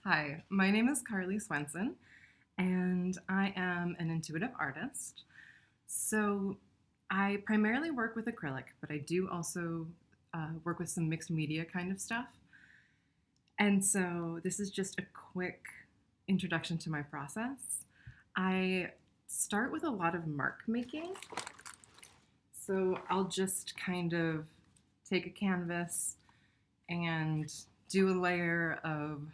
Hi, my name is Carly Swenson, and I am an intuitive artist. So I primarily work with acrylic, but I do also work with some mixed media kind of stuff. And so this is just a quick introduction to my process. I start with a lot of mark making. So I'll just kind of take a canvas and do a layer of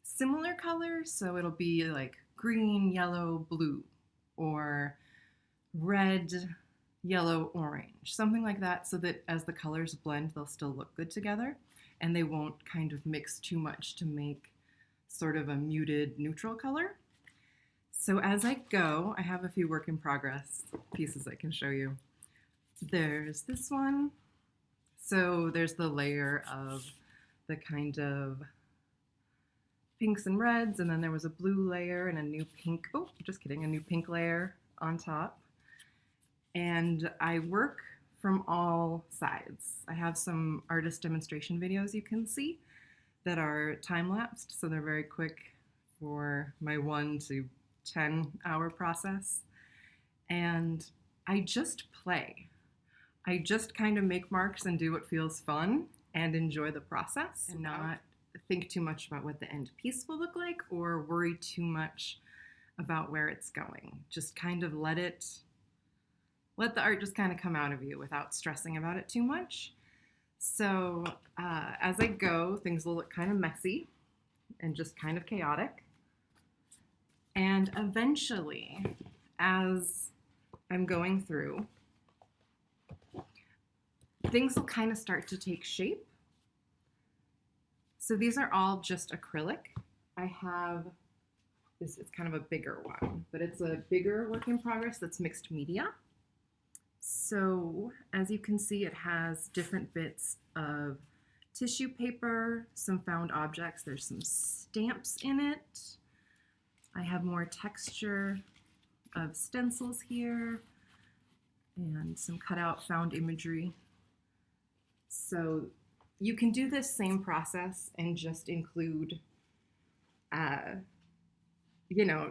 similar colors. So it'll be like green, yellow, blue, or red, yellow, orange, something like that, so that as the colors blend, they'll still look good together and they won't kind of mix too much to make sort of a muted neutral color. So as I go, I have a few work in progress pieces I can show you. There's this one. So there's the layer of the kind of pinks and reds, and then there was a blue layer and a new pink, oh, just kidding, a new pink layer on top. And I work from all sides. I have some artist demonstration videos you can see that are time-lapsed, so they're very quick for my 1 to 10 hour process. And I just play. I just kind of make marks and do what feels fun and enjoy the process and not think too much about what the end piece will look like or worry too much about where it's going. Just kind of let the art just kind of come out of you without stressing about it too much. So as I go, things will look kind of messy and just kind of chaotic. And eventually, as I'm going through, things will kind of start to take shape. So these are all just acrylic. I have this, it's kind of a bigger one, but it's a bigger work in progress that's mixed media. So as you can see, it has different bits of tissue paper, some found objects. There's some stamps in it. I have more texture of stencils here and some cutout found imagery. So you can do this same process and just include,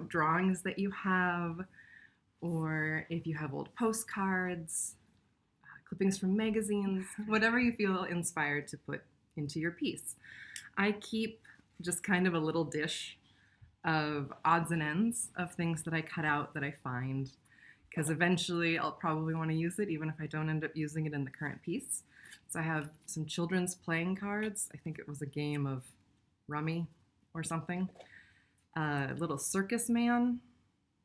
drawings that you have, or if you have old postcards, clippings from magazines, whatever you feel inspired to put into your piece. I keep just kind of a little dish of odds and ends of things that I cut out that I find, because eventually I'll probably want to use it even if I don't end up using it in the current piece. So I have some children's playing cards. I think it was a game of rummy or something. A little circus man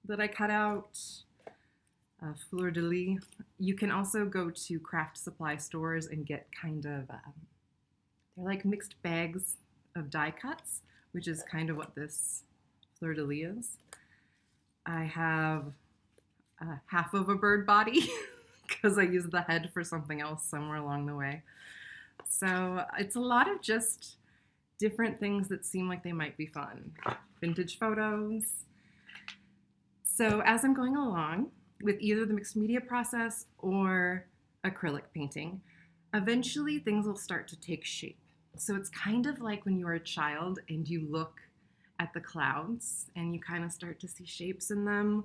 that I cut out. Fleur de lis. You can also go to craft supply stores and get kind of, they're like mixed bags of die cuts, which is kind of what this fleur de lis is. I have half of a bird body because I used the head for something else somewhere along the way. So it's a lot of just different things that seem like they might be fun. Vintage photos. So as I'm going along with either the mixed media process or acrylic painting, eventually things will start to take shape. So it's kind of like when you were a child and you look at the clouds and you kind of start to see shapes in them,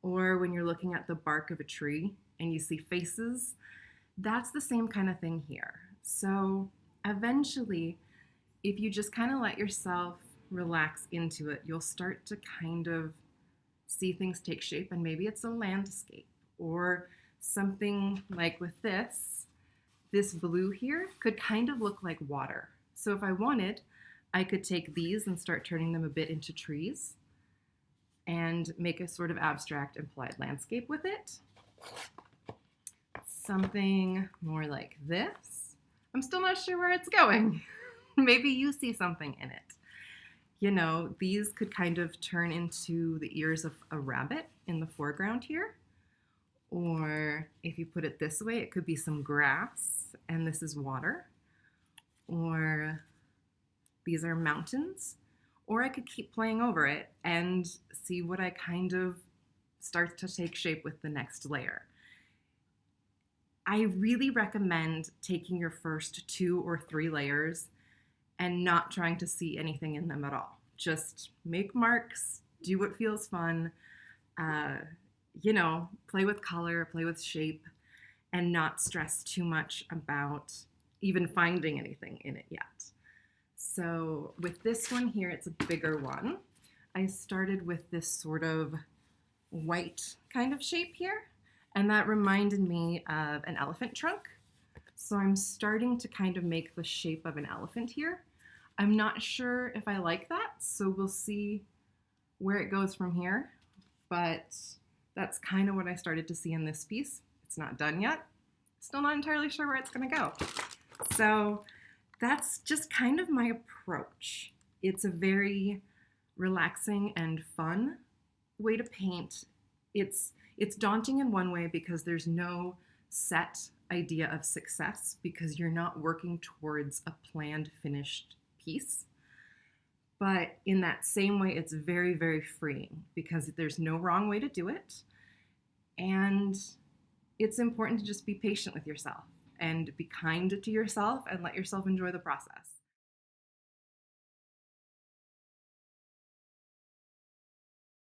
or when you're looking at the bark of a tree and you see faces. That's the same kind of thing here. So eventually, if you just kind of let yourself relax into it, you'll start to kind of see things take shape, and maybe it's a landscape or something like with this blue here could kind of look like water. So if I wanted, I could take these and start turning them a bit into trees and make a sort of abstract implied landscape with it. Something more like this. I'm still not sure where it's going. Maybe you see something in it. You know, these could kind of turn into the ears of a rabbit in the foreground here. Or if you put it this way, it could be some grass and this is water. Or these are mountains. Or I could keep playing over it and see what I kind of start to take shape with the next layer. I really recommend taking your first 2 or 3 layers and not trying to see anything in them at all. Just make marks, do what feels fun, uh, play with color, play with shape, and not stress too much about even finding anything in it yet. So with this one here, it's a bigger one. I started with this sort of white kind of shape here, and that reminded me of an elephant trunk. So I'm starting to kind of make the shape of an elephant here. I'm not sure if I like that, so we'll see where it goes from here, but that's kind of what I started to see in this piece. It's not done yet. Still not entirely sure where it's gonna go. So that's just kind of my approach. It's a very relaxing and fun way to paint. It's daunting in one way because there's no set idea of success because you're not working towards a planned finished piece. But in that same way, it's very, very freeing because there's no wrong way to do it. And it's important to just be patient with yourself and be kind to yourself and let yourself enjoy the process.